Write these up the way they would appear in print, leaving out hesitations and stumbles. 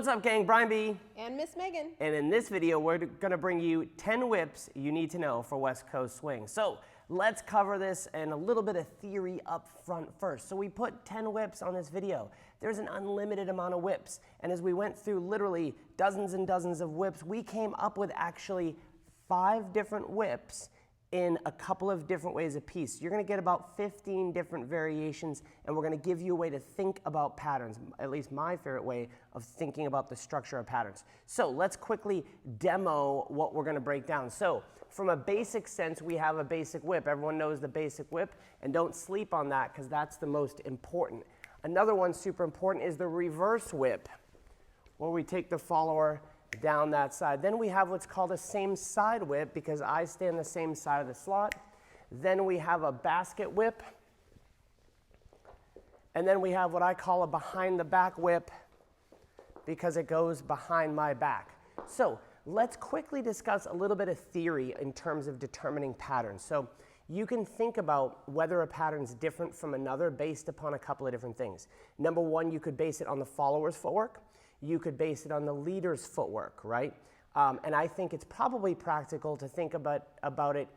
What's up, gang? Brian B. And Miss Megan. And in this video, we're gonna bring you 10 whips you need to know for West Coast swing. So let's cover this and a little bit of theory up front first. So we put 10 whips on this video. There's an unlimited amount of whips. And as we went through literally dozens and dozens of whips, we came up with actually 5 different whips in a couple of different ways a piece. You're gonna get about 15 different variations, and we're gonna give you a way to think about patterns, at least my favorite way of thinking about the structure of patterns. So let's quickly demo what we're gonna break down. So from a basic sense, we have a basic whip. Everyone knows the basic whip, and don't sleep on that because that's the most important. Another one super important is the reverse whip, where we take the follower down that side. Then we have what's called a same side whip because I stand the same side of the slot. Then we have a basket whip. And then we have what I call a behind the back whip because it goes behind my back. So let's quickly discuss a little bit of theory in terms of determining patterns. So you can think about whether a pattern is different from another based upon a couple of different things. Number one, you could base it on the follower's footwork. You could base it on the leader's footwork, right? And I think it's probably practical to think about it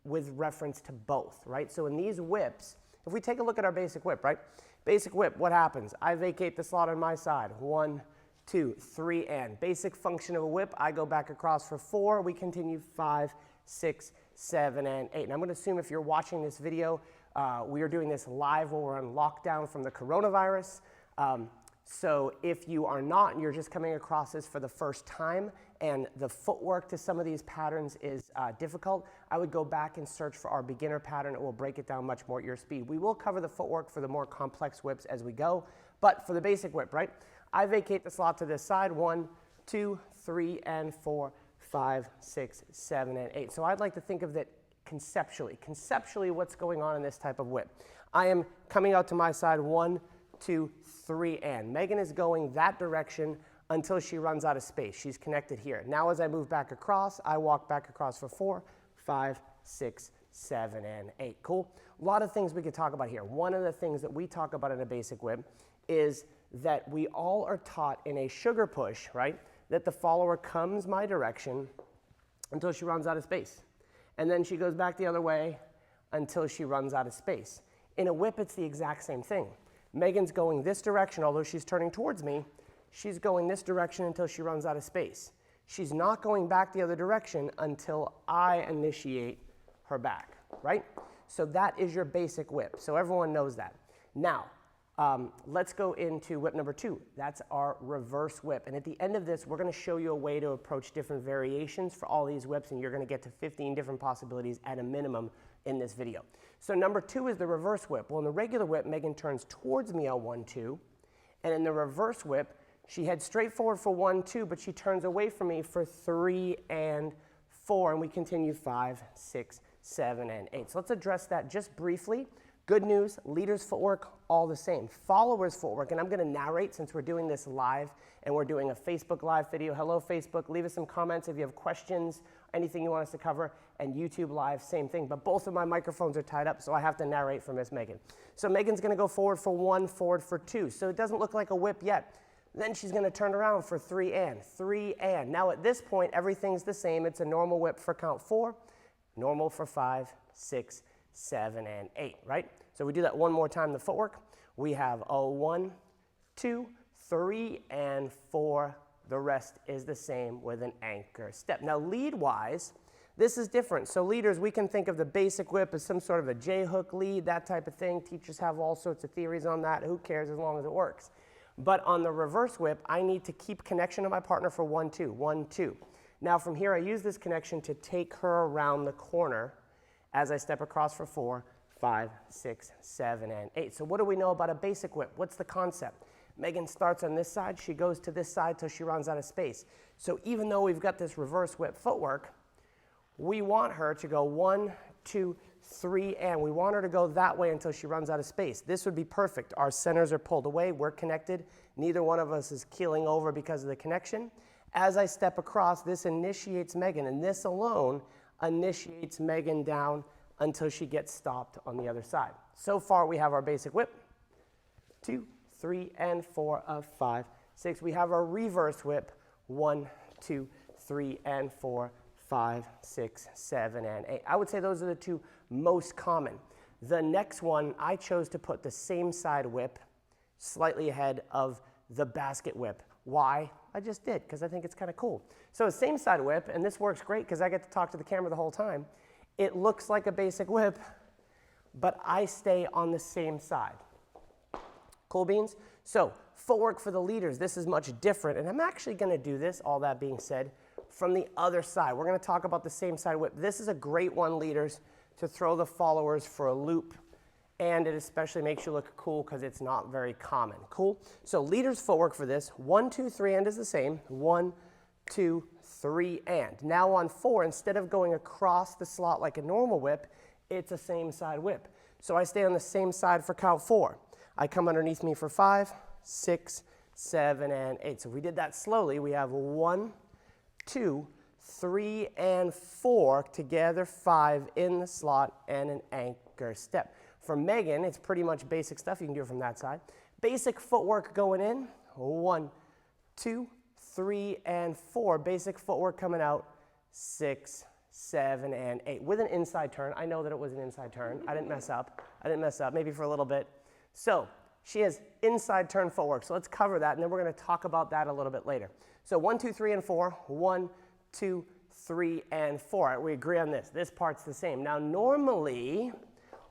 with reference to both, right? So in these whips, if we take a look at our basic whip, right? Basic whip, what happens? I vacate the slot on my side. 1, 2, 3, and. Basic function of a whip, I go back across for 4. We continue 5, 6, 7, and 8. And I'm going to assume if you're watching this video, we are doing this live while we're on lockdown from the coronavirus. So if you are not and you're just coming across this for the first time and the footwork to some of these patterns is difficult, I would go back and search for our beginner pattern. It will break it down much more at your speed. We will cover the footwork for the more complex whips as we go, but for the basic whip, right? I vacate the slot to this side, 1, 2, 3, and 4, 5, 6, 7, and 8. So I'd like to think of that conceptually. Conceptually, what's going on in this type of whip? I am coming out to my side, 1, 2, 3, and. Megan is going that direction until she runs out of space. She's connected here. Now as I move back across, I walk back across for 4, 5, 6, 7, and 8. Cool? A lot of things we could talk about here. One of the things that we talk about in a basic whip is that we all are taught in a sugar push, right, that the follower comes my direction until she runs out of space. And then she goes back the other way until she runs out of space. In a whip, it's the exact same thing. Megan's going this direction, although she's turning towards me. She's going this direction until she runs out of space. She's not going back the other direction until I initiate her back, right? So that is your basic whip. So everyone knows that. Now, let's go into whip number 2. That's our reverse whip. And at the end of this, we're going to show you a way to approach different variations for all these whips, and you're going to get to 15 different possibilities at a minimum in this video. So number 2 is the reverse whip. Well, in the regular whip, Megan turns towards me on 1, 2. And in the reverse whip, she heads straight forward for 1, 2, but she turns away from me for 3 and 4. And we continue 5, 6, 7, and 8. So let's address that just briefly. Good news, leader's footwork, all the same. Follower's footwork, and I'm going to narrate since we're doing this live and we're doing a Facebook Live video. Hello, Facebook. Leave us some comments if you have questions, anything you want us to cover. And YouTube Live, same thing. But both of my microphones are tied up, so I have to narrate for Miss Megan. So Megan's going to go forward for 1, forward for 2. So it doesn't look like a whip yet. Then she's going to turn around for 3 and, 3 and. Now at this point, everything's the same. It's a normal whip for count 4, normal for 5, 6, 7, and 8, right? So we do that one more time, the footwork. We have 1, 2, 3, and 4. The rest is the same with an anchor step. Now lead-wise, this is different. So leaders, we can think of the basic whip as some sort of a J-hook lead, that type of thing. Teachers have all sorts of theories on that. Who cares as long as it works? But on the reverse whip, I need to keep connection to my partner for 1, 2, 1, 2. Now from here, I use this connection to take her around the corner as I step across for 4, 5, 6, 7, and 8. So what do we know about a basic whip? What's the concept? Megan starts on this side. She goes to this side till she runs out of space. So even though we've got this reverse whip footwork, we want her to go 1, 2, 3, and. We want her to go that way until she runs out of space. This would be perfect. Our centers are pulled away. We're connected. Neither one of us is keeling over because of the connection. As I step across, this initiates Megan, and this alone initiates Megan down until she gets stopped on the other side. So far, we have our basic whip. 2, 3, and 4 of 5, 6. We have our reverse whip, 1, 2, 3, and 4, 5, 6, 7, and 8. I would say those are the two most common. The next one, I chose to put the same side whip slightly ahead of the basket whip. Why? I just did, because I think it's kind of cool. So same side whip, and this works great because I get to talk to the camera the whole time. It looks like a basic whip, but I stay on the same side. Cool beans? So footwork for the leaders, this is much different, and I'm actually going to do this, all that being said, from the other side. We're going to talk about the same side whip. This is a great one, leaders, to throw the followers for a loop, and it especially makes you look cool because it's not very common. Cool? So leaders footwork for this, 1, 2, 3, and is the same. 1, 2, 3, and. Now on 4, instead of going across the slot like a normal whip, it's a same side whip. So I stay on the same side for count 4. I come underneath me for 5, 6, 7, and 8. So if we did that slowly, we have 1, 2, 3, and 4, together 5 in the slot, and an anchor step. For Megan, it's pretty much basic stuff. You can do it from that side. Basic footwork going in, 1, 2, 3, and 4. Basic footwork coming out, 6, 7, and 8. With an inside turn. I know that it was an inside turn. I didn't mess up. Maybe for a little bit. So she has inside turn footwork. So let's cover that, and then we're going to talk about that a little bit later. So 1, 2, 3, and 4. 1, 2, 3, and 4. Right, we agree on this. This part's the same. Now normally,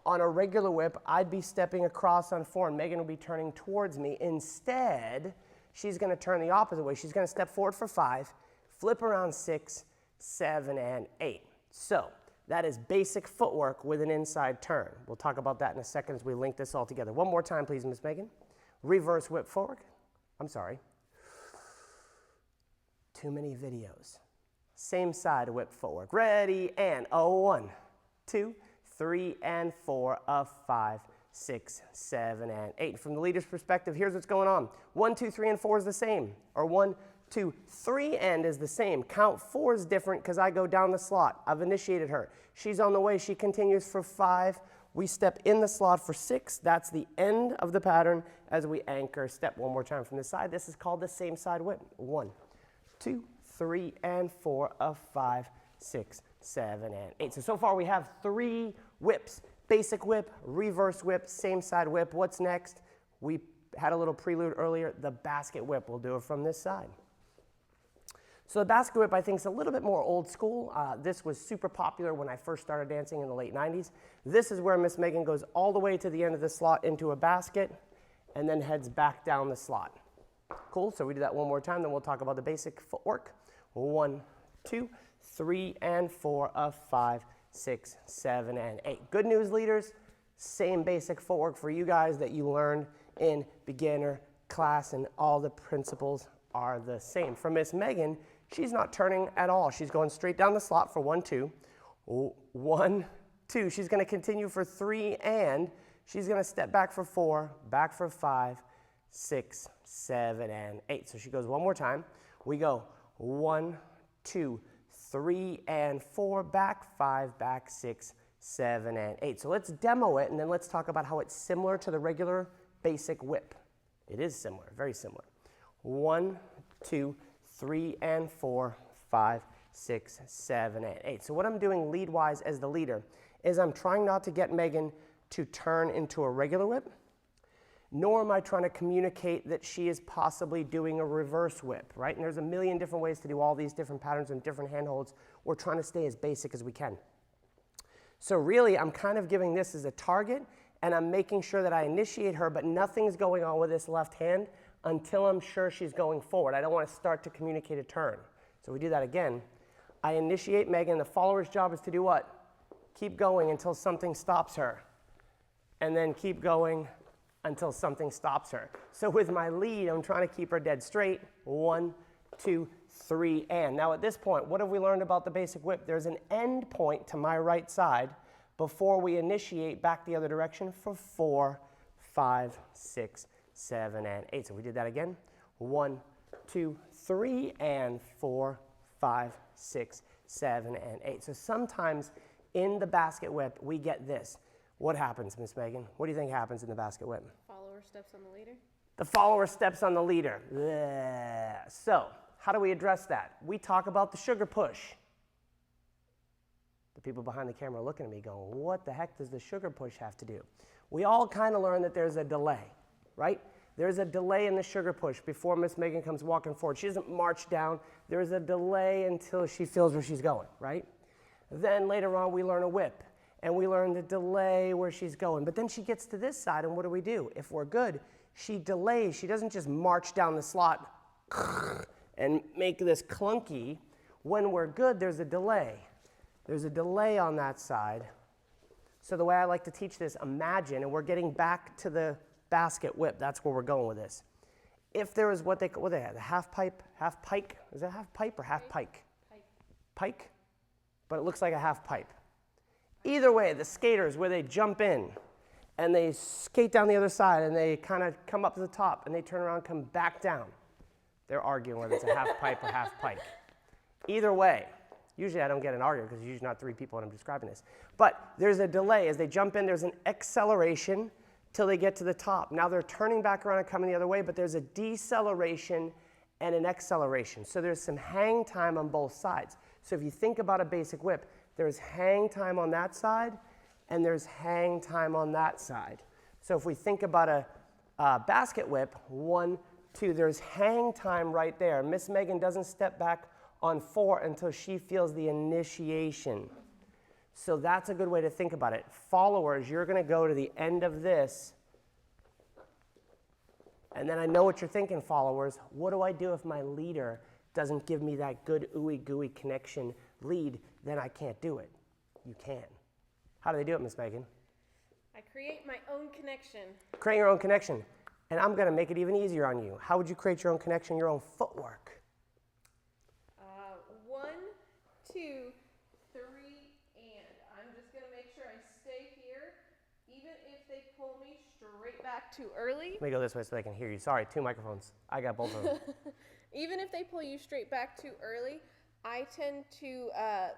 on a regular whip, I'd be stepping across on 4, and Megan will be turning towards me. Instead, she's going to turn the opposite way. She's going to step forward for 5, flip around 6, 7, and 8. So that is basic footwork with an inside turn. We'll talk about that in a second as we link this all together. One more time, please, Miss Megan. Reverse whip forward. I'm sorry. Too many videos. Same side whip footwork. Ready, and 1, 2, 3, and 4, 5, 6, 7, and 8. From the leader's perspective, here's what's going on. 1, 2, 3, and 4 is the same. Or 1, 2, 3, and is the same. Count 4 is different because I go down the slot. I've initiated her. She's on the way. She continues for 5. We step in the slot for 6. That's the end of the pattern as we anchor. Step one more time from this side. This is called the same side whip. 1, 2, 3, and 4, 5, 6, 7, and 8. So far we have 3 whips. Basic whip, reverse whip, same side whip. What's next? We had a little prelude earlier, the basket whip. We'll do it from this side. So the basket whip, I think, is a little bit more old school. This was super popular when I first started dancing in the late 90s. This is where Miss Megan goes all the way to the end of the slot into a basket and then heads back down the slot. Cool, so we do that one more time, then we'll talk about the basic footwork. 1, 2, 3, and 4, 5, 6, 7, and 8. Good news, leaders, same basic footwork for you guys that you learned in beginner class, and all the principles are the same. For Miss Megan, she's not turning at all. She's going straight down the slot for 1, 2. 1, 2. She's going to continue for 3, and she's going to step back for 4, back for 5, 6, 7, and 8. So she goes one more time. We go 1, 2, 3, and 4, back 5, back 6, 7, and 8. So let's demo it, and then let's talk about how it's similar to the regular basic whip. It is similar, very similar. 1, 2, 3, and 4, 5, 6, 7, and 8. So what I'm doing lead-wise as the leader is I'm trying not to get Megan to turn into a regular whip, nor am I trying to communicate that she is possibly doing a reverse whip, right? And there's a million different ways to do all these different patterns and different handholds. We're trying to stay as basic as we can. So really, I'm kind of giving this as a target, and I'm making sure that I initiate her, but nothing's going on with this left hand until I'm sure she's going forward. I don't want to start to communicate a turn. So we do that again. I initiate Megan. The follower's job is to do what? Keep going until something stops her. And then keep going until something stops her. So with my lead, I'm trying to keep her dead straight. 1, 2, 3, and. Now at this point, what have we learned about the basic whip? There's an end point to my right side before we initiate back the other direction for 4, 5, 6, 7, and 8. So we did that again. 1, 2, 3, and 4, 5, 6, 7, and 8. So sometimes in the basket whip, we get this. What happens, Miss Megan? What do you think happens in the basket whip? Follower steps on the leader. The follower steps on the leader. Bleh. So, how do we address that? We talk about the sugar push. The people behind the camera are looking at me going, what the heck does the sugar push have to do? We all kind of learn that there's a delay, right? There's a delay in the sugar push before Miss Megan comes walking forward. She doesn't march down. There's a delay until she feels where she's going, right? Then later on we learn a whip, and we learn the delay where she's going. But then she gets to this side, and what do? If we're good, she delays. She doesn't just march down the slot and make this clunky. When we're good, there's a delay. There's a delay on that side. So the way I like to teach this, imagine, and we're getting back to the basket whip. That's where we're going with this. If there is what they have, the half pipe, half pike. Is it half pipe or half pike? Pike. But it looks like a half pipe. Either way, the skaters, where they jump in and they skate down the other side and they kind of come up to the top and they turn around and come back down. They're arguing whether it's a half pipe or half pike. Either way, usually I don't get an argument because there's usually not three people when I'm describing this. But there's a delay. As they jump in, there's an acceleration till they get to the top. Now they're turning back around and coming the other way, but there's a deceleration and an acceleration. So there's some hang time on both sides. So if you think about a basic whip, there's hang time on that side and there's hang time on that side. So if we think about a basket whip, 1, 2, there's hang time right there. Miss Megan doesn't step back on 4 until she feels the initiation. So that's a good way to think about it. Followers, you're going to go to the end of this. And then I know what you're thinking, followers. What do I do if my leader doesn't give me that good ooey gooey connection lead? Then I can't do it. You can. How do they do it, Miss Megan? I create my own connection. Create your own connection. And I'm going to make it even easier on you. How would you create your own connection, your own footwork? 1, 2, 3, and I'm just going to make sure I stay here, even if they pull me straight back too early. Let me go this way so they can hear you. Sorry, 2 microphones. I got both of them. Even if they pull you straight back too early, I tend to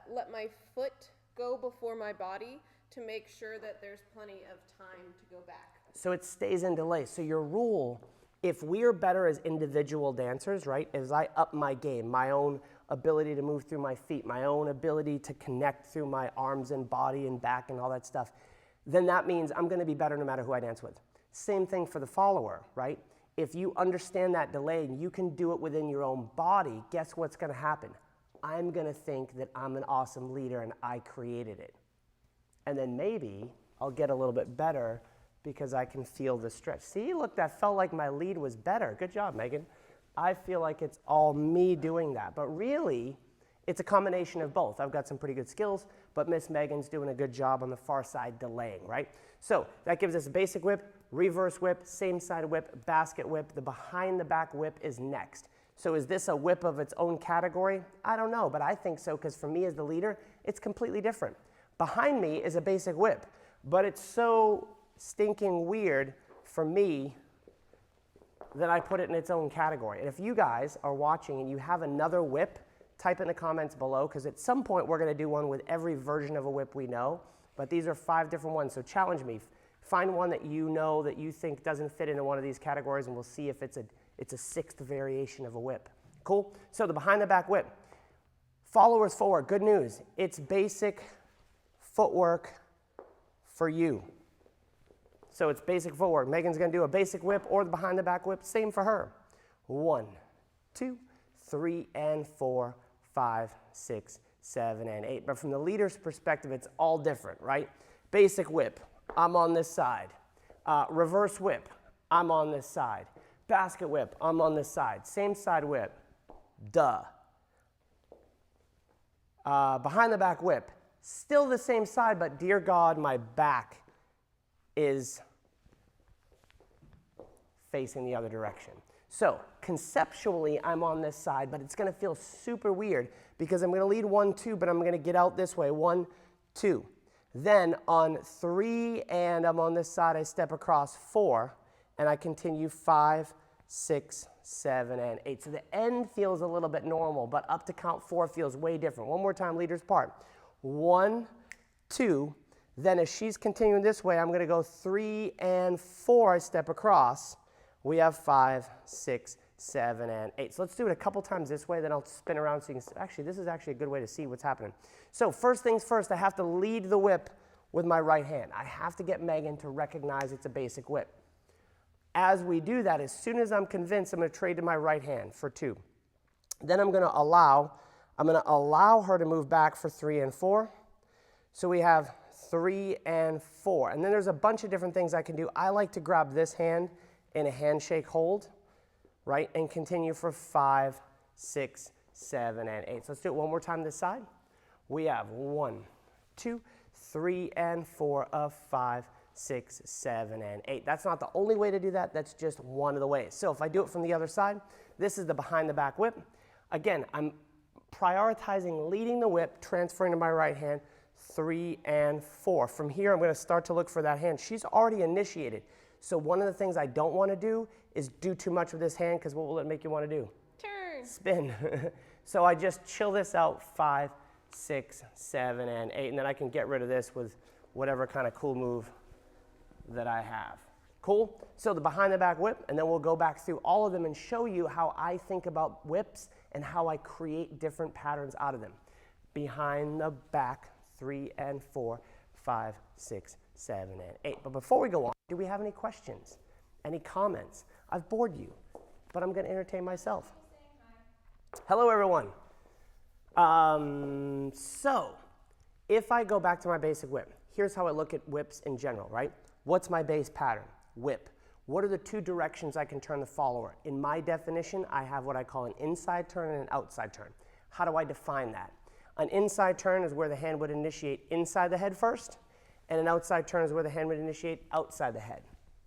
let my foot go before my body to make sure that there's plenty of time to go back. So it stays in delay. So your rule, if we are better as individual dancers, right, as I up my game, my own ability to move through my feet, my own ability to connect through my arms and body and back and all that stuff, then that means I'm going to be better no matter who I dance with. Same thing for the follower, right? If you understand that delay and you can do it within your own body, guess what's going to happen? I'm going to think that I'm an awesome leader and I created it. And then maybe I'll get a little bit better because I can feel the stretch. See, look, that felt like my lead was better. Good job, Megan. I feel like it's all me doing that. But really, it's a combination of both. I've got some pretty good skills, but Miss Megan's doing a good job on the far side delaying, right? So that gives us a basic whip, reverse whip, same side whip, basket whip. The behind the back whip is next. So is this a whip of its own category? I don't know, but I think so because for me as the leader, it's completely different. Behind me is a basic whip, but it's so stinking weird for me that I put it in its own category. And if you guys are watching and you have another whip, type in the comments below because at some point we're going to do one with every version of a whip we know, but these are 5 different ones, so challenge me. Find one that you know that you think doesn't fit into one of these categories and we'll see if it's a 6th variation of a whip. Cool? So the behind the back whip. Followers forward, good news. It's basic footwork for you. So it's basic footwork. Megan's going to do a basic whip or the behind the back whip. Same for her. 1, 2, 3, and 4, 5, 6, 7, and 8. But from the leader's perspective, it's all different, right? Basic whip, I'm on this side. Reverse whip, I'm on this side. Basket whip, I'm on this side. Same side whip, duh. Behind the back whip, still the same side, but dear God, my back is facing the other direction. So conceptually, I'm on this side, but it's going to feel super weird because I'm going to lead 1, 2, but I'm going to get out this way, 1, 2. Then on 3, and I'm on this side, I step across 4, and I continue 5, 6, 7, and 8. So the end feels a little bit normal, but up to count 4 feels way different. One more time, leader's part. 1, 2. Then as she's continuing this way, I'm going to go 3 and 4, I step across. We have 5, 6, 7, and 8. So let's do it a couple times this way, then I'll spin around so you can, actually, this is actually a good way to see what's happening. So first things first, I have to lead the whip with my right hand. I have to get Megan to recognize it's a basic whip. As we do that, as soon as I'm convinced, I'm going to trade to my right hand for 2. Then I'm going to allow her to move back for 3 and 4. So we have 3 and 4. And then there's a bunch of different things I can do. I like to grab this hand in a handshake hold, right, and continue for 5, 6, 7, and 8. So let's do it one more time this side. We have 1, 2, 3, and 4 of 5, 6, 7, and 8. That's not the only way to do that. That's just one of the ways. So if I do it from the other side, this is the behind the back whip. Again, I'm prioritizing leading the whip, transferring to my right hand, 3 and 4. From here, I'm going to start to look for that hand. She's already initiated. So one of the things I don't want to do is do too much with this hand, because what will it make you want to do? Turn. Spin. So I just chill this out, 5, 6, 7, and 8, and then I can get rid of this with whatever kind of cool move that I have. Cool? So the behind the back whip, and then we'll go back through all of them and show you how I think about whips and how I create different patterns out of them. Behind the back, 3 and 4, 5, 6, 7, and 8. But before we go on, do we have any questions? Any comments? I've bored you, but I'm going to entertain myself. Hello, everyone. So if I go back to my basic whip, here's how I look at whips in general, right? What's my base pattern? Whip. What are the 2 directions I can turn the follower? In my definition, I have what I call an inside turn and an outside turn. How do I define that? An inside turn is where the hand would initiate inside the head first, and an outside turn is where the hand would initiate outside the head,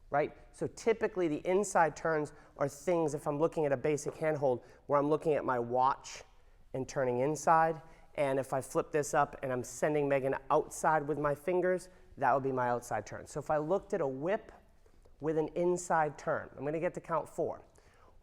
right? So typically the inside turns are things, if I'm looking at a basic handhold, where I'm looking at my watch and turning inside, and if I flip this up and I'm sending Megan outside with my fingers, that would be my outside turn. So if I looked at a whip with an inside turn, I'm going to get to count 4.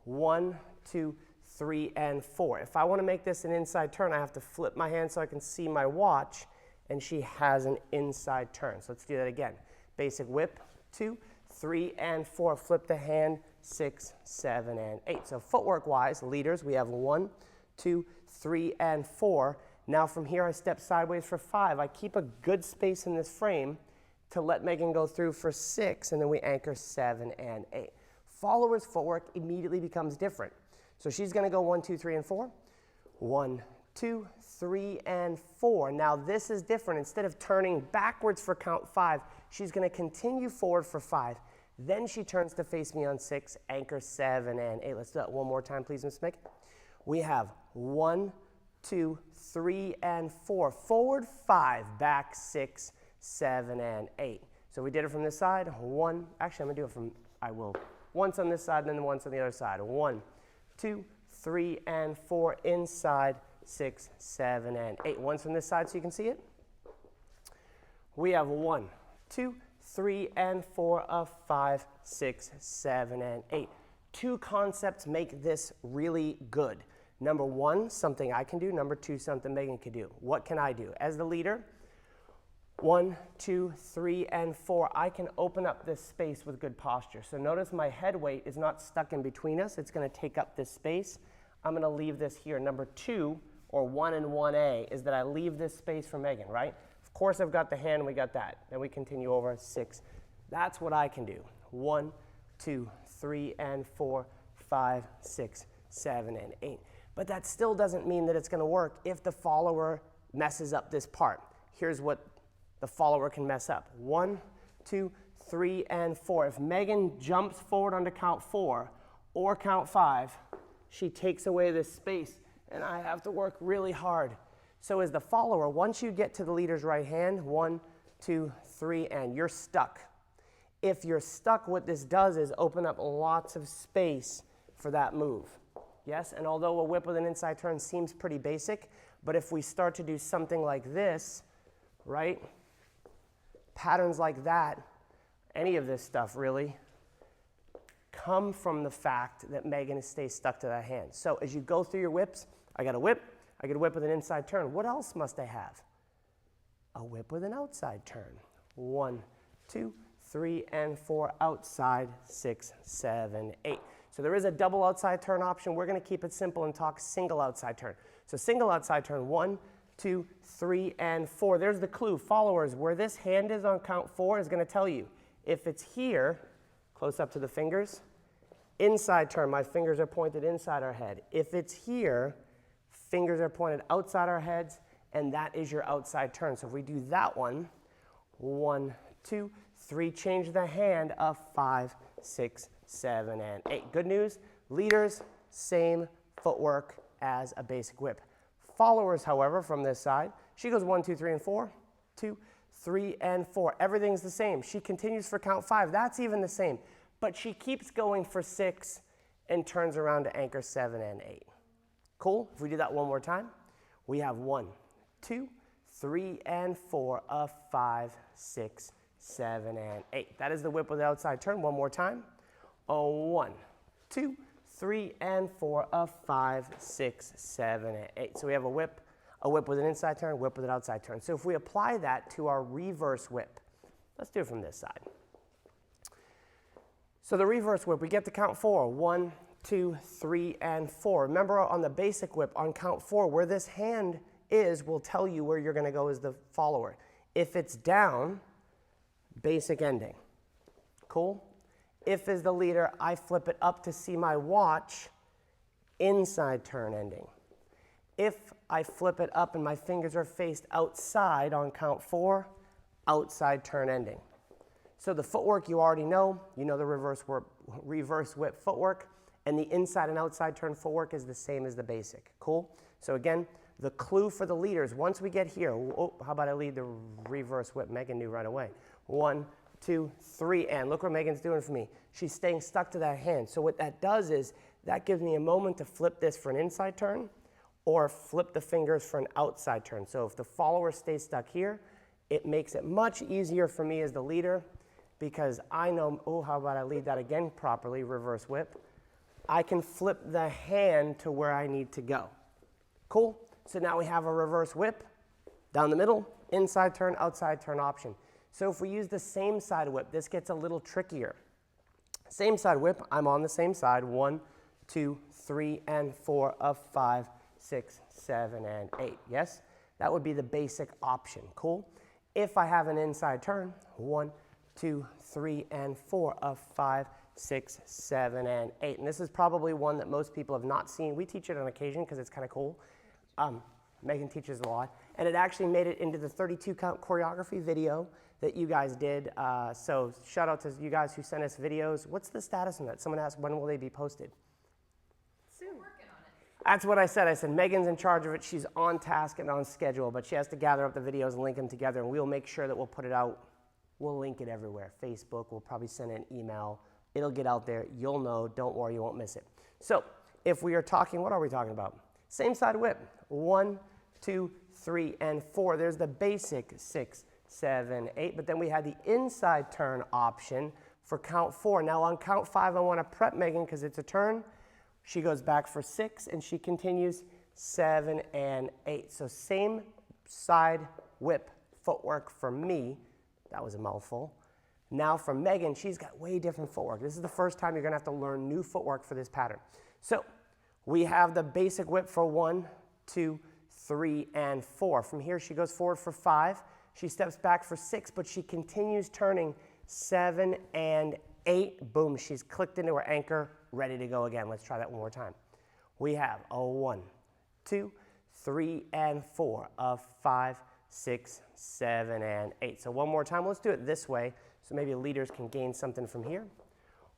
1, 2, 3, and 4. If I want to make this an inside turn, I have to flip my hand so I can see my watch, and she has an inside turn. So let's do that again. Basic whip, 2, 3, and 4. Flip the hand, 6, 7, and 8. So footwork-wise, leaders, we have 1, 2, 3, and 4. Now from here, I step sideways for 5. I keep a good space in this frame to let Megan go through for 6, and then we anchor 7 and 8. Follower's footwork immediately becomes different. So she's going to go 1, 2, 3, and 4. 1, 2, 3, and 4. Now this is different. Instead of turning backwards for count 5, she's going to continue forward for 5. Then she turns to face me on 6, anchor 7 and 8. Let's do that one more time, please, Ms. Megan. We have 1, 2, 3, and 4. Forward 5, back 6, 7, and 8. So we did it from this side. 1, actually I'm going to do it from, I will, once on this side and then once on the other side. 1, 2, 3, and 4 inside, 6, 7, and 8. Once from this side so you can see it. We have 1, 2, 3, and 4 of 5, 6, 7, and 8. 2 concepts make this really good. Number 1, something I can do. Number 2, something Megan can do. What can I do? As the leader, 1, 2, 3, and 4, I can open up this space with good posture. So notice my head weight is not stuck in between us. It's going to take up this space. I'm going to leave this here. Number 2, or 1 and 1A, is that I leave this space for Megan, right? Of course, I've got the hand, we got that. Then we continue over 6. That's what I can do. 1, 2, 3, and 4, 5, 6, 7, and 8. But that still doesn't mean that it's going to work if the follower messes up this part. Here's what the follower can mess up. 1, 2, 3, and 4. If Megan jumps forward onto count 4 or count 5, she takes away this space, and I have to work really hard. So as the follower, once you get to the leader's right hand, 1, 2, 3, and you're stuck. If you're stuck, what this does is open up lots of space for that move. Yes, and although a whip with an inside turn seems pretty basic, but if we start to do something like this, right? Patterns like that, any of this stuff really, come from the fact that Megan stays stuck to that hand. So as you go through your whips, I got a whip, I get a whip with an inside turn. What else must I have? A whip with an outside turn. 1, 2, 3, and 4, outside, 6, 7, 8. So there is a double outside turn option. We're going to keep it simple and talk single outside turn. So single outside turn, 1, 2, 3, and 4. There's the clue. Followers, where this hand is on count 4 is going to tell you. If it's here, close up to the fingers, inside turn, my fingers are pointed inside our head. If it's here, fingers are pointed outside our heads, and that is your outside turn. So if we do that one, 1, 2, 3, change the hand of 5, 6, 7, and 8. Good news, leaders, same footwork as a basic whip. Followers, however, from this side, she goes 1, 2, 3, and 4, 2, 3, and 4. Everything's the same. She continues for count 5. That's even the same. But she keeps going for 6 and turns around to anchor 7 and 8. Cool? If we do that one more time, we have 1, 2, 3, and 4 of 5, 6, 7, and 8. That is the whip with the outside turn. One more time. 1, 2, 3, and 4 of 5, 6, 7, and 8. So we have a whip with an inside turn, whip with an outside turn. So if we apply that to our reverse whip, let's do it from this side. So the reverse whip, we get to count 4. 1, 2, 3, and 4. Remember on the basic whip, on count 4, where this hand is will tell you where you're going to go as the follower. If it's down, basic ending. Cool? If as the leader, I flip it up to see my watch, inside turn ending. If I flip it up and my fingers are faced outside on count 4, outside turn ending. So the footwork you already know. You know the reverse whip footwork. And the inside and outside turn footwork is the same as the basic. Cool? So again, the clue for the leaders, once we get here, oh, how about I lead the reverse whip? Megan knew right away. 1, 2, 3, and look what Megan's doing for me. She's staying stuck to that hand. So what that does is that gives me a moment to flip this for an inside turn or flip the fingers for an outside turn. So if the follower stays stuck here, it makes it much easier for me as the leader because I know, oh, how about I lead that again properly, reverse whip. I can flip the hand to where I need to go. Cool? So now we have a reverse whip, down the middle, inside turn, outside turn option. So if we use the same side whip, this gets a little trickier. Same side whip, I'm on the same side, 1, 2, 3, and 4 of 5, 6, 7, and 8. Yes? That would be the basic option. Cool? If I have an inside turn, 1, 2, 3, and 4 of 5, 6, 7, and 8. And this is probably one that most people have not seen. We teach it on occasion because it's kind of cool. Megan teaches a lot. And it actually made it into the 32 count choreography video that you guys did. So shout out to you guys who sent us videos. What's the status on that? Someone asked, when will they be posted? Soon. We're working on it. That's what I said. I said, Megan's in charge of it. She's on task and on schedule, but she has to gather up the videos and link them together, and we'll make sure that we'll put it out. We'll link it everywhere. Facebook, we'll probably send an email. It'll get out there. You'll know. Don't worry, you won't miss it. So if we are talking, what are we talking about? Same side whip. 1, 2, 3, and 4. There's the basic 6, 7, 8. But then we had the inside turn option for count 4. Now on count 5, I want to prep Megan because it's a turn. She goes back for 6, and she continues 7 and 8. So same side whip footwork for me. That was a mouthful. Now for Megan, she's got way different footwork. This is the first time you're going to have to learn new footwork for this pattern. So we have the basic whip for 1, 2, 3, and 4. From here, she goes forward for 5. She steps back for 6, but she continues turning 7 and 8. Boom, she's clicked into her anchor, ready to go again. Let's try that one more time. We have a 1, 2, 3, and 4 of 5, 6, 7, and 8. So one more time. Let's do it this way so maybe leaders can gain something from here.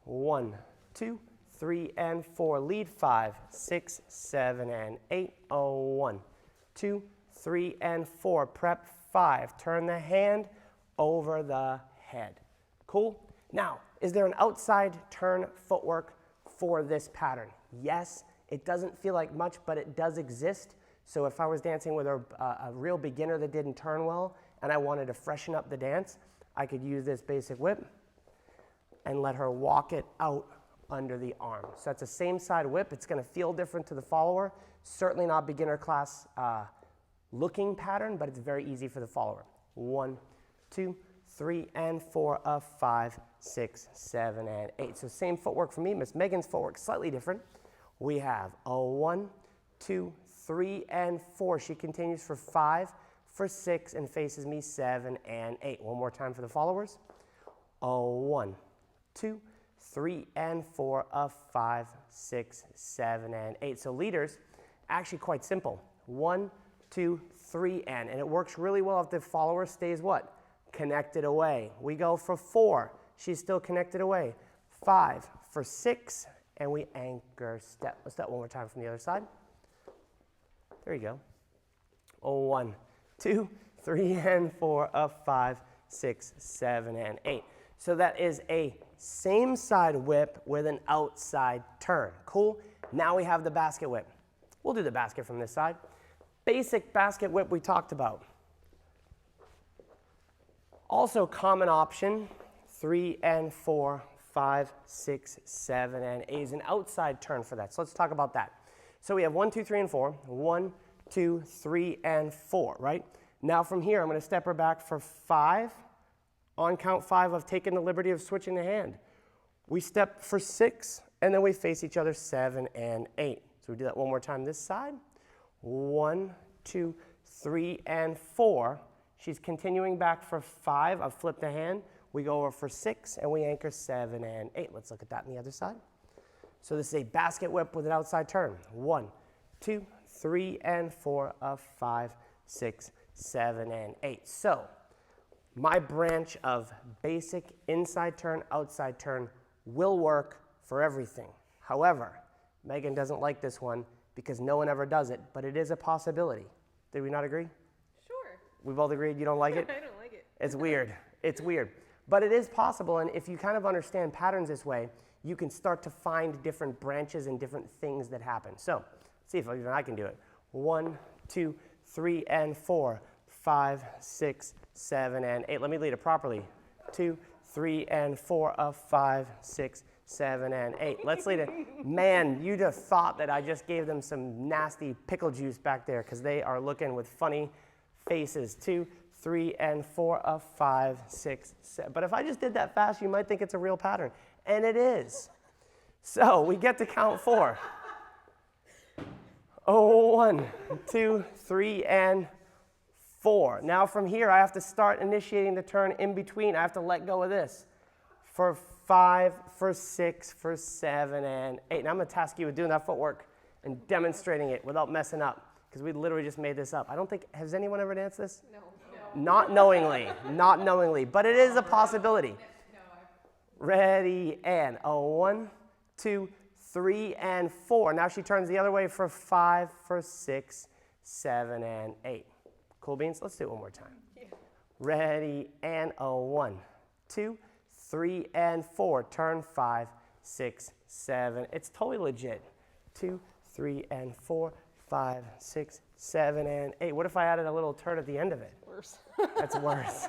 1, 2, 3, and 4. Lead 5, 6, 7, and 8. 1, 2, 3, and 4. Prep 5. Turn the hand over the head. Cool? Now, is there an outside turn footwork for this pattern? Yes. It doesn't feel like much, but it does exist. So if I was dancing with a real beginner that didn't turn well and I wanted to freshen up the dance, I could use this basic whip and let her walk it out under the arm. So that's the same side whip. It's going to feel different to the follower. Certainly not beginner class looking pattern, but it's very easy for the follower. 1, 2, 3, and 4 of 5, 6, 7, and 8. So same footwork for me. Miss Megan's footwork slightly different. We have a 1, 2, 3, and 4. She continues for 5, for 6, and faces me 7 and 8. One more time for the followers. A 1, 2, 3, and 4 of 5, 6, 7, and 8. So leaders, actually quite simple. 1, 2, 3, and it works really well if the follower stays what? Connected away. We go for 4. She's still connected away. 5 for 6, and we anchor step. Let's do that one more time from the other side. There you go. 1, 2, 3, and 4 of 5, 6, 7, and 8. So that is a same side whip with an outside turn. Cool? Now we have the basket whip. We'll do the basket from this side. Basic basket whip we talked about. Also common option, 3 and 4, 5, 6, 7, and 8 is an outside turn for that. So let's talk about that. So we have 1, 2, 3, and 4. 1, 2, 3, and 4, right? Now from here, I'm going to step her back for 5. On count 5 of taking the liberty of switching the hand. We step for 6, and then we face each other 7 and 8. So we do that one more time this side. 1, 2, 3, and 4. She's continuing back for 5. I've flipped the hand. We go over for 6, and we anchor 7 and 8. Let's look at that on the other side. So this is a basket whip with an outside turn. 1, 2, 3, and 4 of 5, 6, 7, and 8. So my branch of basic inside turn, outside turn will work for everything. However, Megan doesn't like this one because no one ever does it, but it is a possibility. Did we not agree? Sure. We both agreed you don't like it? I don't like it. It's weird. It's weird. But it is possible, and if you kind of understand patterns this way, you can start to find different branches and different things that happen. So, let's see if even I can do it. 1, 2, 3, and 4, 5, 6, 7, and 8. Let me lead it properly. 2, 3, and 4 of 5, 6, 7, and 8. Let's lead it. Man, you'd have thought that I just gave them some nasty pickle juice back there because they are looking with funny faces. 2, 3, and 4 of 5, 6, 7. But if I just did that fast, you might think it's a real pattern. And it is. So we get to count 4. 1, 2, 3, and 4. Now from here, I have to start initiating the turn in between. I have to let go of this. For 5, for 6, for 7, and 8. Now I'm going to task you with doing that footwork and demonstrating it without messing up, because we literally just made this up. I don't think, has anyone ever danced this? No. Not knowingly, not knowingly, but it is a possibility. Ready, and 1, 2, 3, and 4. Now she turns the other way for 5, for 6, 7, and 8. Cool beans? Let's do it one more time. Yeah. Ready, and 1, 2, 3, and 4. Turn 5, 6, 7. It's totally legit. 2, 3, and 4, 5, 6, 7, and 8. What if I added a little turn at the end of it? Worse. That's worse.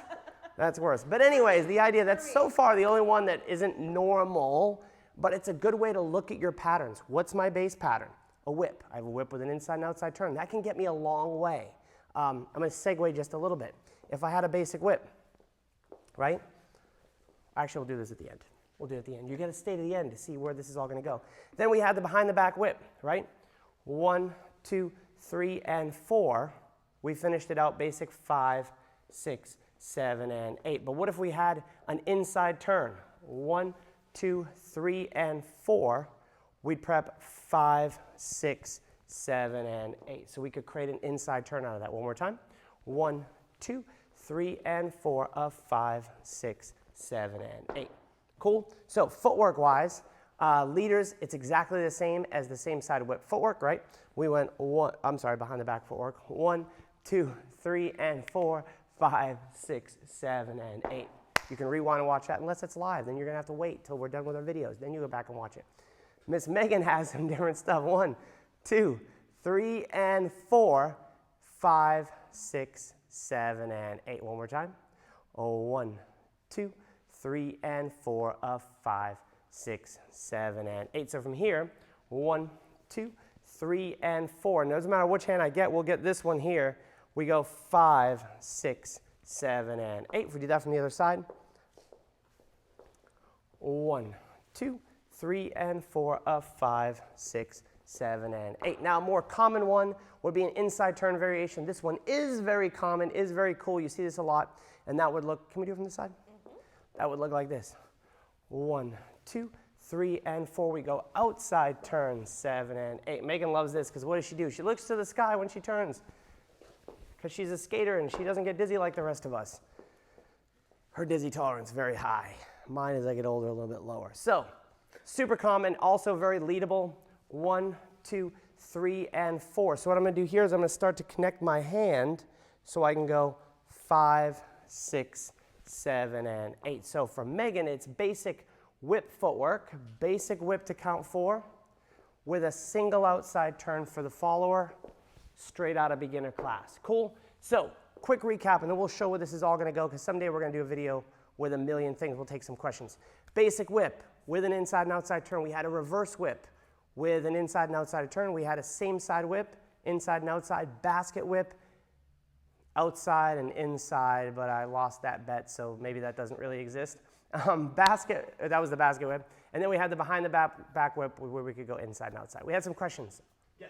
That's worse. But anyways, the idea, that's so far the only one that isn't normal, but it's a good way to look at your patterns. What's my base pattern? A whip. I have a whip with an inside and outside turn. That can get me a long way. I'm going to segue just a little bit. If I had a basic whip, right? Actually, we'll do this at the end. We'll do it at the end. You got to stay to the end to see where this is all going to go. Then we had the behind the back whip, right? 1, 2, 3, and 4. We finished it out basic 5, 6, 7, and 8. But what if we had an inside turn? 1, 2, 3, and 4. We'd prep 5, 6, 7, and 8. So we could create an inside turn out of that. One more time. 1, 2, 3, and 4 of 5, 6, 7, and 8. Cool? So footwork-wise, leaders, it's exactly the same as the same side whip footwork, right? We went behind the back footwork. 1, 2, 3, and 4, 5, 6, 7, and 8. You can rewind and watch that unless it's live. Then you're going to have to wait till we're done with our videos. Then you go back and watch it. Miss Megan has some different stuff. 1, 2, 3, and 4, 5, 6, 7, and 8. One more time. 1, 2, 3, and 4 of 5, 6, 7, and 8. So from here, 1, 2, 3, and 4. And it doesn't matter which hand I get, we'll get this one here. We go 5, 6, 7, and 8. If we do that from the other side, 1, 2, 3, and 4, 5, 6, 7, and 8. Now, a more common one would be an inside turn variation. This one is very common, is very cool. You see this a lot, and that would look, can we do it from this side? That would look like this. 1, 2, 3, and 4. We go outside turn, 7, and 8. Megan loves this because what does she do? She looks to the sky when she turns because she's a skater and she doesn't get dizzy like the rest of us. Her dizzy tolerance is very high. Mine, as I get older, a little bit lower. So, super common, also very leadable. 1, 2, 3, and 4. So what I'm going to do here is I'm going to start to connect my hand so I can go 5, 6, 7, and 8. So for Megan, it's basic whip footwork, basic whip to count 4, with a single outside turn for the follower, straight out of beginner class. Cool? So quick recap, and then we'll show where this is all going to go, because someday we're going to do a video with a million things. We'll take some questions. Basic whip with an inside and outside turn. We had a reverse whip with an inside and outside turn. We had a same side whip, inside and outside, basket whip, outside and inside, but I lost that bet, so maybe that doesn't really exist. Basket, that was the basket whip. And then we had the behind the back whip where we could go inside and outside. We had some questions. Yes.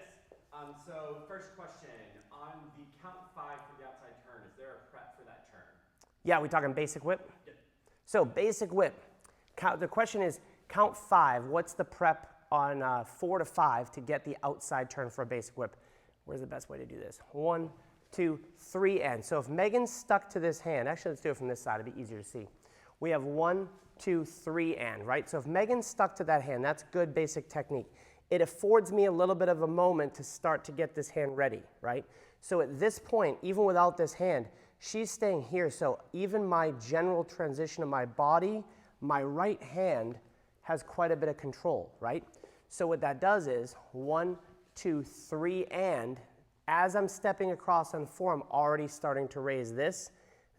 So first question, on the count 5 for the outside turn, is there a prep for that turn? Yeah, we talking basic whip? Yep. So basic whip. The question is count 5. What's the prep on 4 to 5 to get the outside turn for a basic whip? Where's the best way to do this? 1, 2, 3, and. So if Megan's stuck to this hand, actually let's do it from this side, it'd be easier to see. We have 1, 2, 3, and, right? So if Megan's stuck to that hand, that's good basic technique. It affords me a little bit of a moment to start to get this hand ready, right? So at this point, even without this hand, she's staying here. So even my general transition of my body, my right hand has quite a bit of control, right? So what that does is 1, 2, 3, and as I'm stepping across on 4, I'm already starting to raise this.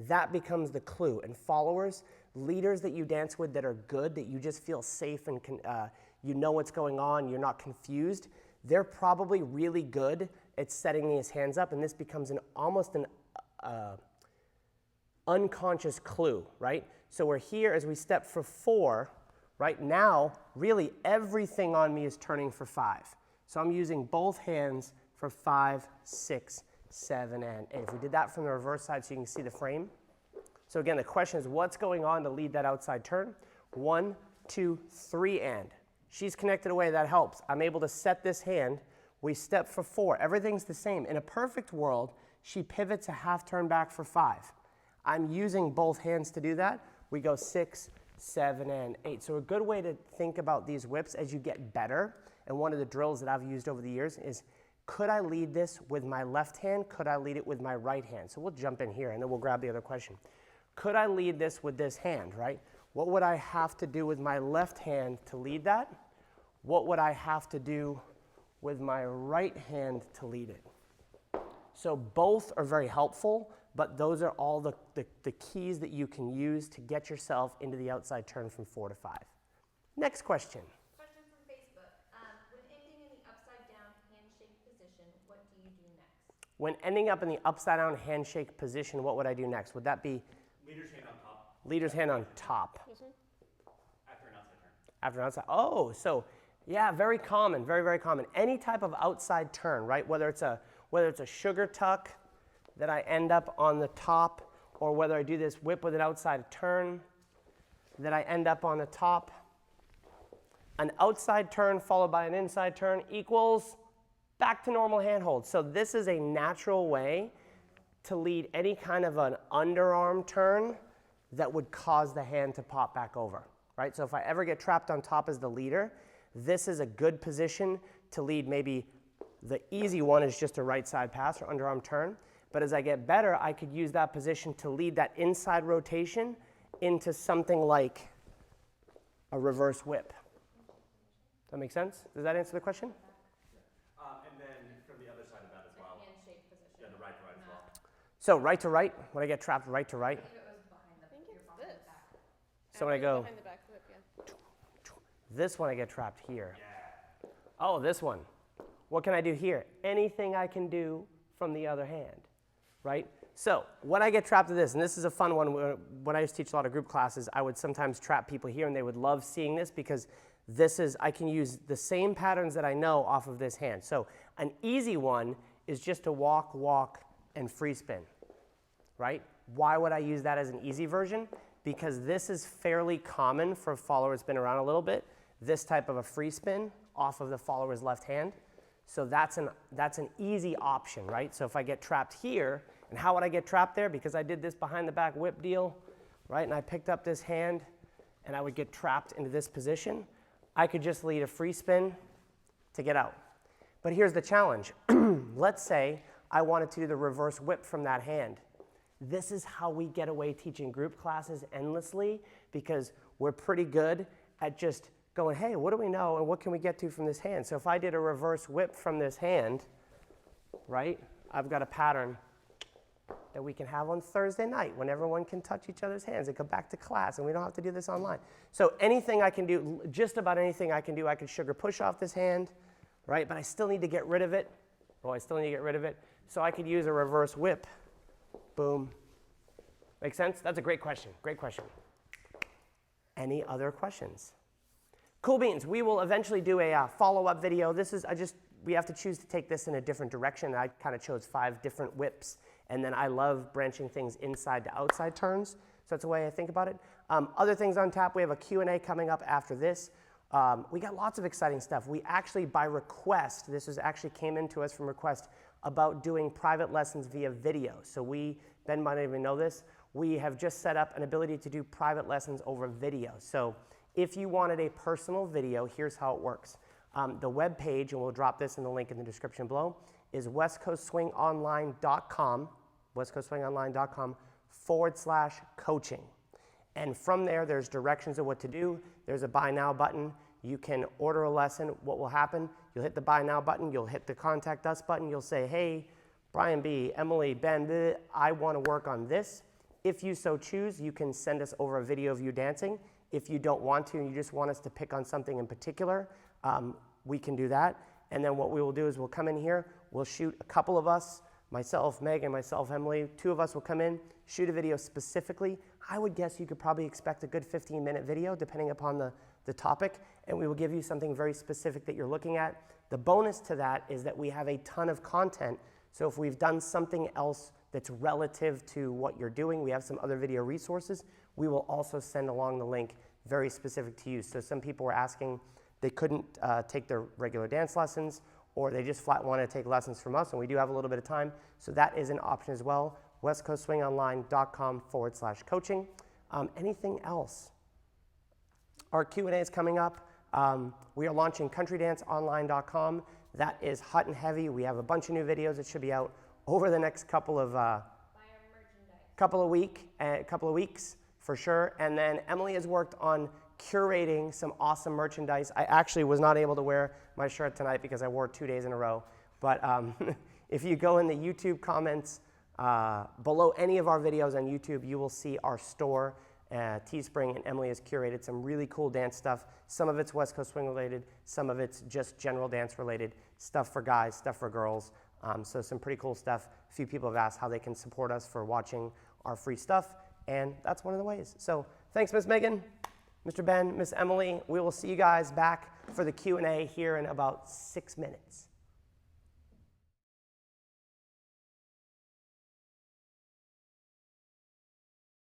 That becomes the clue. And followers, leaders that you dance with that are good, that you just feel safe and you know what's going on, you're not confused, they're probably really good at setting these hands up, and this becomes almost an unconscious clue, right? So we're here as we step for 4. Right now, really everything on me is turning for 5. So I'm using both hands for 5, 6, 7, and 8. If we did that from the reverse side so you can see the frame. So again, the question is what's going on to lead that outside turn? 1, 2, 3, and. She's connected away, that helps. I'm able to set this hand. We step for 4. Everything's the same. In a perfect world, she pivots a half turn back for 5. I'm using both hands to do that. We go 6, 7, and 8. So a good way to think about these whips as you get better, and one of the drills that I've used over the years is, could I lead this with my left hand? Could I lead it with my right hand? So we'll jump in here and then we'll grab the other question. Could I lead this with this hand, right? What would I have to do with my left hand to lead that? What would I have to do with my right hand to lead it? So both are very helpful, but those are all the keys that you can use to get yourself into the outside turn from 4 to 5. Next question. Question from Facebook. When ending in the upside down handshake position, what do you do next? When ending up in the upside down handshake position, what would I do next? Would that be? Leader's hand on top. Leader's hand on top. After an outside turn. After an outside. Oh, so yeah, very common, very, very common. Any type of outside turn, right? Whether it's a sugar tuck that I end up on the top, or whether I do this whip with an outside turn that I end up on the top. An outside turn followed by an inside turn equals back to normal handhold. So this is a natural way to lead any kind of an underarm turn that would cause the hand to pop back over, right? So if I ever get trapped on top as the leader, this is a good position to lead. Maybe the easy one is just a right side pass or underarm turn. But as I get better, I could use that position to lead that inside rotation into something like a reverse whip. Does that make sense? Does that answer the question? And then from the other side of that as well. Handshake position. Yeah, the right to right as well. So right to right, when I get trapped right to right. I think it was behind the, I think you're it's behind this. the back. So when I go, Behind the back whip, yeah. this one I get trapped here. Yeah. Oh, this one. What can I do here? Anything I can do from the other hand, right? So when I get trapped to this, and this is a fun one, when I used to teach a lot of group classes, I would sometimes trap people here and they would love seeing this because I can use the same patterns that I know off of this hand. So an easy one is just to walk, walk, and free spin, right? Why would I use that as an easy version? Because this is fairly common for a follower that's been around a little bit, this type of a free spin off of the follower's left hand. So that's an easy option, right? So if I get trapped here, and how would I get trapped there? Because I did this behind the back whip deal, right? And I picked up this hand, and I would get trapped into this position. I could just lead a free spin to get out. But here's the challenge. Let's say I wanted to do the reverse whip from that hand. This is how we get away teaching group classes endlessly because we're pretty good at just going, hey, what do we know and what can we get to from this hand? So if I did a reverse whip from this hand, right, I've got a pattern that we can have on Thursday night when everyone can touch each other's hands and come back to class and we don't have to do this online. So anything I can do, just about anything I can do, I can sugar push off this hand, right? But I still need to get rid of it. Oh, I still need to get rid of it. So I could use a reverse whip. Boom. Make sense? That's a great question. Great question. Any other questions? Cool beans. We will eventually do a follow-up video. This is, we have to choose to take this in a different direction. I kind of chose 5 different whips. And then I love branching things inside to outside turns. So that's the way I think about it. Other things on tap, we have a Q&A coming up after this. We got lots of exciting stuff. We actually, by request, this was actually came into us from request about doing private lessons via video. So Ben might not even know this, we have just set up an ability to do private lessons over video. So if you wanted a personal video, here's how it works. The web page, and we'll drop this in the link in the description below, is westcoastswingonline.com, westcoastswingonline.com/coaching. And from there, there's directions of what to do. There's a buy now button. You can order a lesson. What will happen? You'll hit the buy now button. You'll hit the contact us button. You'll say, hey, Brian B., Emily, Ben, bleh, I want to work on this. If you so choose, you can send us over a video of you dancing. If you don't want to and you just want us to pick on something in particular, we can do that. And then what we will do is we'll come in here, we'll shoot a couple of us, myself, Megan, myself, Emily, 2 of us will come in, shoot a video specifically. I would guess you could probably expect a good 15-minute video depending upon the topic, and we will give you something very specific that you're looking at. The bonus to that is that we have a ton of content, so if we've done something else that's relative to what you're doing, we have some other video resources, we will also send along the link very specific to you. So some people were asking, they couldn't take their regular dance lessons, or they just flat want to take lessons from us, and we do have a little bit of time, so that is an option as well. westcoastswingonline.com/coaching. Anything else? Our Q&A is coming up. We are launching countrydanceonline.com. That is hot and heavy. We have a bunch of new videos that should be out over the next couple of weeks for sure. And then Emily has worked on curating some awesome merchandise. I actually was not able to wear my shirt tonight because I wore it 2 days in a row. But if you go in the YouTube comments below any of our videos on YouTube, you will see our store. Teespring, and Emily has curated some really cool dance stuff. Some of it's West Coast Swing related, some of it's just general dance related, stuff for guys, stuff for girls. So some pretty cool stuff. A few people have asked how they can support us for watching our free stuff, and that's one of the ways. So thanks, Miss Megan, Mr. Ben, Miss Emily. We will see you guys back for the Q&A here in about 6 minutes.